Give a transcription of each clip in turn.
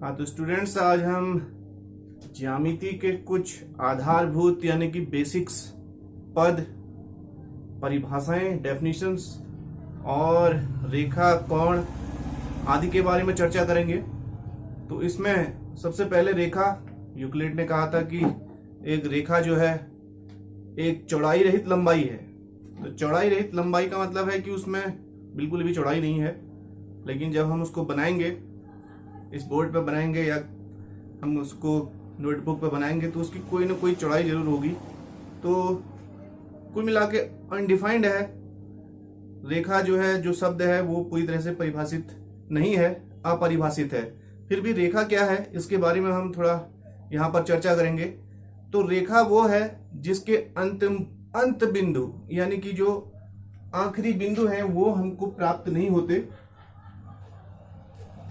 हाँ तो स्टूडेंट्स, आज हम ज्यामिति के कुछ आधारभूत यानी कि बेसिक्स, पद, परिभाषाएं, डेफिनेशंस और रेखा, कोण आदि के बारे में चर्चा करेंगे। तो इसमें सबसे पहले रेखा, यूक्लिड ने कहा था कि एक रेखा जो है एक चौड़ाई रहित लंबाई है। तो चौड़ाई रहित लंबाई का मतलब है कि उसमें बिल्कुल भी चौड़ाई नहीं है, लेकिन जब हम उसको बनाएंगे, इस बोर्ड पे बनाएंगे या हम उसको नोटबुक पे बनाएंगे तो उसकी कोई ना कोई चौड़ाई जरूर होगी। तो कुल मिला के अनडिफाइंड है। रेखा जो है, जो शब्द है वो पूरी तरह से परिभाषित नहीं है, अपरिभाषित है। फिर भी रेखा क्या है इसके बारे में हम थोड़ा यहाँ पर चर्चा करेंगे। तो रेखा वो है जिसके अंत बिंदु यानी कि जो आखिरी बिंदु है वो हमको प्राप्त नहीं होते,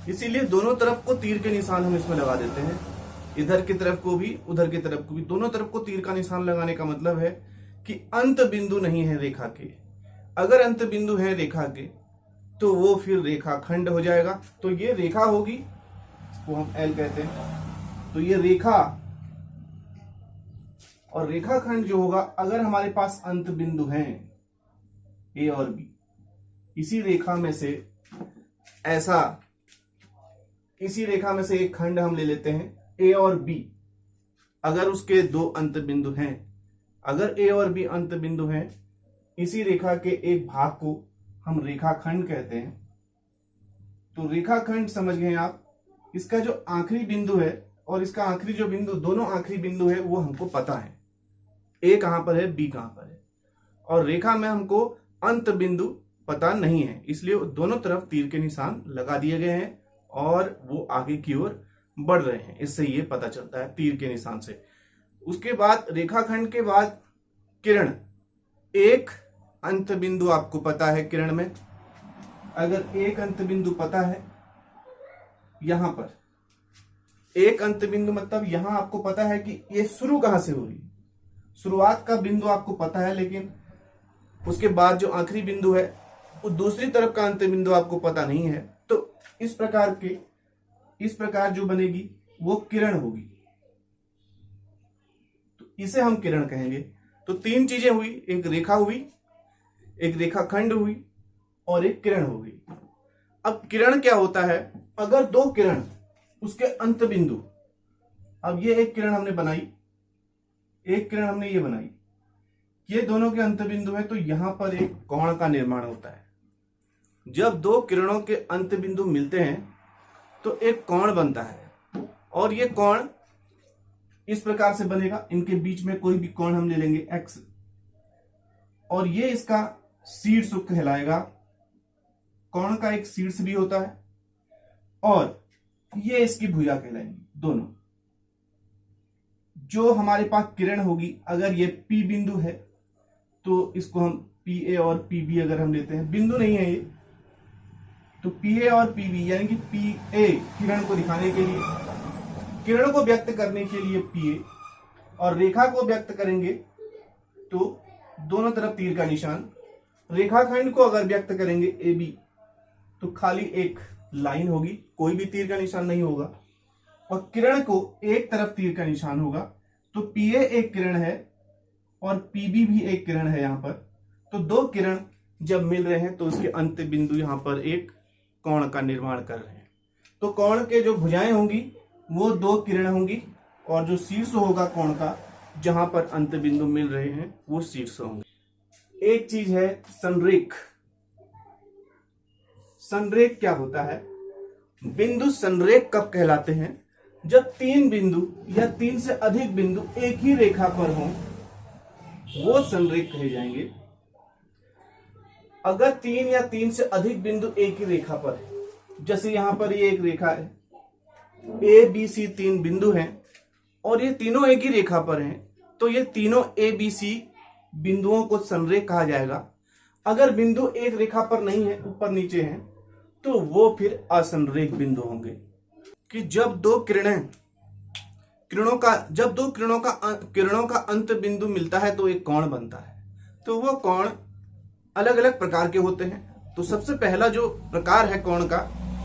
इसीलिए दोनों तरफ को तीर के निशान हम इसमें लगा देते हैं। इधर की तरफ को भी, उधर की तरफ को भी, दोनों तरफ को तीर का निशान लगाने का मतलब है कि अंत बिंदु नहीं है रेखा के। अगर अंत बिंदु है रेखा के तो वो फिर रेखा खंड हो जाएगा। तो ये रेखा होगी, इसको हम एल कहते हैं। तो ये रेखा और रेखाखंड जो होगा, अगर हमारे पास अंत बिंदु हैं ए और बी, इसी रेखा में से एक खंड हम ले लेते हैं ए और बी। अगर उसके दो अंत बिंदु हैं, अगर ए और बी अंत बिंदु हैं, इसी रेखा के एक भाग को हम रेखाखंड कहते हैं। तो रेखाखंड समझ गए आप। इसका जो आखिरी बिंदु है और इसका आखिरी जो बिंदु, दोनों आखिरी बिंदु है वो हमको पता है, ए कहां पर है, बी कहां पर है। और रेखा में हमको अंत बिंदु पता नहीं है, इसलिए दोनों तरफ तीर के निशान लगा दिए गए हैं और वो आगे की ओर बढ़ रहे हैं। इससे ये पता चलता है तीर के निशान से। उसके बाद रेखाखंड के बाद किरण, एक अंत बिंदु आपको पता है किरण में। अगर एक अंत बिंदु पता है, यहां पर एक अंत बिंदु मतलब यहां आपको पता है कि ये शुरू कहां से हो रही है, शुरुआत का बिंदु आपको पता है, लेकिन उसके बाद जो आखिरी बिंदु है वो दूसरी तरफ का अंत बिंदु आपको पता नहीं है। तो इस प्रकार जो बनेगी वो किरण होगी। तो इसे हम किरण कहेंगे। तो तीन चीजें हुई, एक रेखा हुई, एक रेखाखंड हुई और एक किरण हो गई। अब किरण क्या होता है? अगर दो किरण, उसके अंत बिंदु, अब ये एक किरण हमने बनाई, एक किरण हमने ये बनाई, ये दोनों के अंत बिंदु है, तो यहां पर एक कोण का निर्माण होता है। जब दो किरणों के अंत बिंदु मिलते हैं तो एक कोण बनता है, और ये कोण इस प्रकार से बनेगा। इनके बीच में कोई भी कोण हम ले लेंगे x, और ये इसका शीर्ष कहलाएगा। कोण का एक शीर्ष भी होता है और ये इसकी भुजा कहलाएंगी दोनों। जो हमारे पास किरण होगी, अगर ये P बिंदु है तो इसको हम PA और PB अगर हम लेते हैं, बिंदु नहीं है ये, तो PA और PB यानी कि PA किरण को दिखाने के लिए, किरण को व्यक्त करने के लिए PA, और रेखा को व्यक्त करेंगे तो दोनों तरफ तीर का निशान। रेखाखंड को अगर व्यक्त करेंगे AB तो खाली एक लाइन होगी, कोई भी तीर का निशान नहीं होगा, और किरण को एक तरफ तीर का निशान होगा। तो PA एक किरण है और PB भी एक किरण है यहां पर। तो दो किरण जब मिल रहे हैं तो उसके अंत बिंदु यहां पर एक कोण का निर्माण कर रहे हैं। तो कोण के जो भुजाएं होंगी वो दो किरण होंगी, और जो शीर्ष होगा कोण का, जहां पर अंत बिंदु मिल रहे हैं वो शीर्ष होंगे। एक चीज है संरेख। संरेख क्या होता है? बिंदु संरेख कब कहलाते हैं? जब तीन बिंदु या तीन से अधिक बिंदु एक ही रेखा पर हों, वो संरेख कहे जाएंगे। अगर तीन या तीन से अधिक बिंदु एक ही रेखा पर है, जैसे यहां पर ये एक रेखा है, ABC तीन बिंदु हैं और ये तीनों एक ही रेखा पर हैं, तो ये तीनों ABC बिंदुओं को संरेख कहा जाएगा। अगर बिंदु एक रेखा पर नहीं है, ऊपर नीचे हैं, तो वो फिर असंरेख बिंदु होंगे। कि जब दो किरणों का अंत बिंदु मिलता है तो एक कोण बनता है। तो वो कोण अलग अलग प्रकार के होते हैं। तो सबसे पहला जो प्रकार है कोण का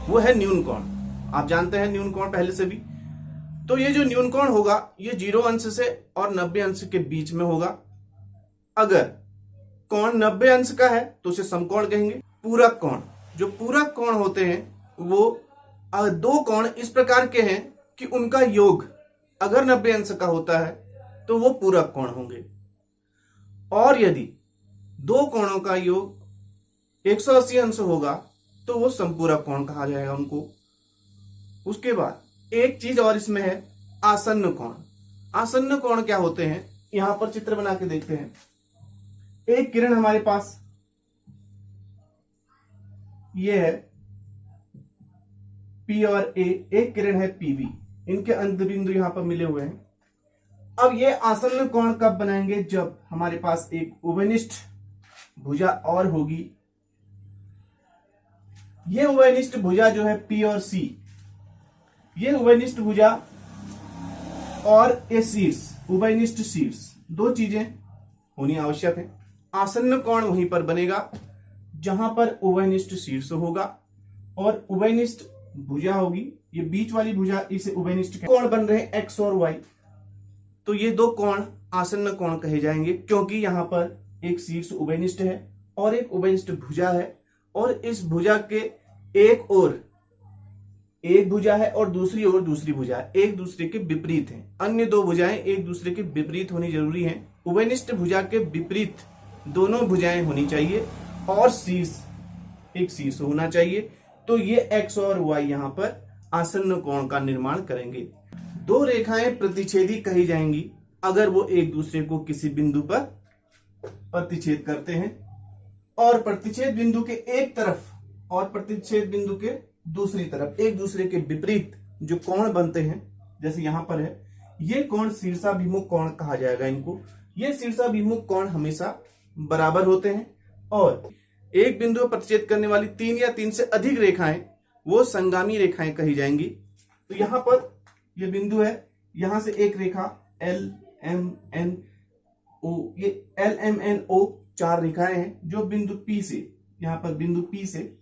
वो है न्यून कोण। आप जानते हैं न्यून कोण पहले से भी। तो ये जो न्यून कोण होगा ये 0 अंश से और 90 अंश के बीच में होगा। अगर कोण 90 अंश का है तो उसे समकोण कहेंगे। पूरक कोण, जो पूरक कोण होते हैं वो दो कोण इस प्रकार के हैं कि उनका योग अगर 90 अंश का होता है तो वो पूरक कोण होंगे, और यदि दो कोणों का योग 180 अंश होगा तो वो संपूरक कोण कहा जाएगा उनको। उसके बाद एक चीज और इसमें है, आसन्न कोण। आसन्न कोण क्या होते हैं, यहां पर चित्र बना के देखते हैं। एक किरण हमारे पास ये है P और A, एक किरण है PB, इनके अंत बिंदु यहां पर मिले हुए हैं। अब ये आसन्न कोण कब बनाएंगे, जब हमारे पास एक उभयनिष्ठ भुजा और होगी। ये उभयनिष्ठ भुजा जो है P और C, ये उभयनिष्ठ भुजा और ये शीर्ष, उभयनिष्ठ शीर्ष, दो चीजें होनी आवश्यक है। आसन्न कोण वहीं पर बनेगा जहां पर उभयनिष्ठ शीर्ष होगा और उभयनिष्ठ भुजा होगी। ये बीच वाली भुजा, इसे उभयनिष्ठ कोण बन रहे हैं X और Y। तो ये दो कोण आसन्न कोण कहे जाएंगे, क्योंकि यहां पर एक शीर्ष उभयनिष्ठ है और एक उभयनिष्ठ भुजा है, और इस भुजा के एक ओर एक भुजा है और दूसरी ओर दूसरी भुजा है, एक दूसरे के विपरीत हैं। अन्य दो भुजाएं एक दूसरे के विपरीत होनी जरूरी है। उभयनिष्ठ भुजा के विपरीत दोनों भुजाएं होनी चाहिए और शीर्ष, एक शीर्ष होना चाहिए। तो ये X और Y यहां पर आसन्न कोण का निर्माण करेंगे। दो रेखाएं प्रतिच्छेदी कही जाएंगी अगर वो एक दूसरे को किसी बिंदु पर प्रतिच्छेद करते हैं, और प्रतिच्छेद बिंदु के एक तरफ और प्रतिच्छेद बिंदु के दूसरी तरफ एक दूसरे के विपरीत जो कोण बनते हैं, जैसे यहां पर है, ये कोण शीर्षाभिमुख कोण कहा जाएगा इनको। ये शीर्षाभिमुख कोण हमेशा बराबर होते हैं, और एक बिंदु पर प्रतिच्छेद करने वाली 3 या 3 से अधिक रेखाएं वो संगामी रेखाएं कही जाएंगी। तो यहां पर ये बिंदु है, यहां से एक रेखा LMNO, ये LMNO 4 रेखाएं हैं जो बिंदु P से, यहां पर बिंदु P से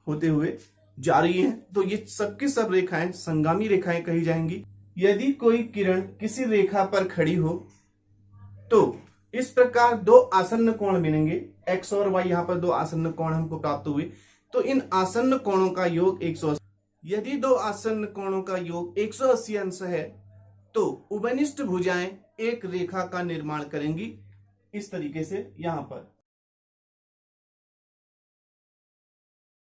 होते हुए जा रही हैं। तो ये सबकी सब रेखाएं संगामी रेखाएं कही जाएंगी। यदि कोई किरण किसी रेखा पर खड़ी हो तो इस प्रकार दो आसन्न कोण बनेंगे। X और Y, यहां पर दो आसन्न कोण हमको प्राप्त हुए। तो इन आसन्न कोणों का योग 180। यदि दो आसन्न कोणों का योग 180 अंश है तो उभयनिष्ठ भुजाएं एक रेखा का निर्माण करेंगी इस तरीके से। यहां पर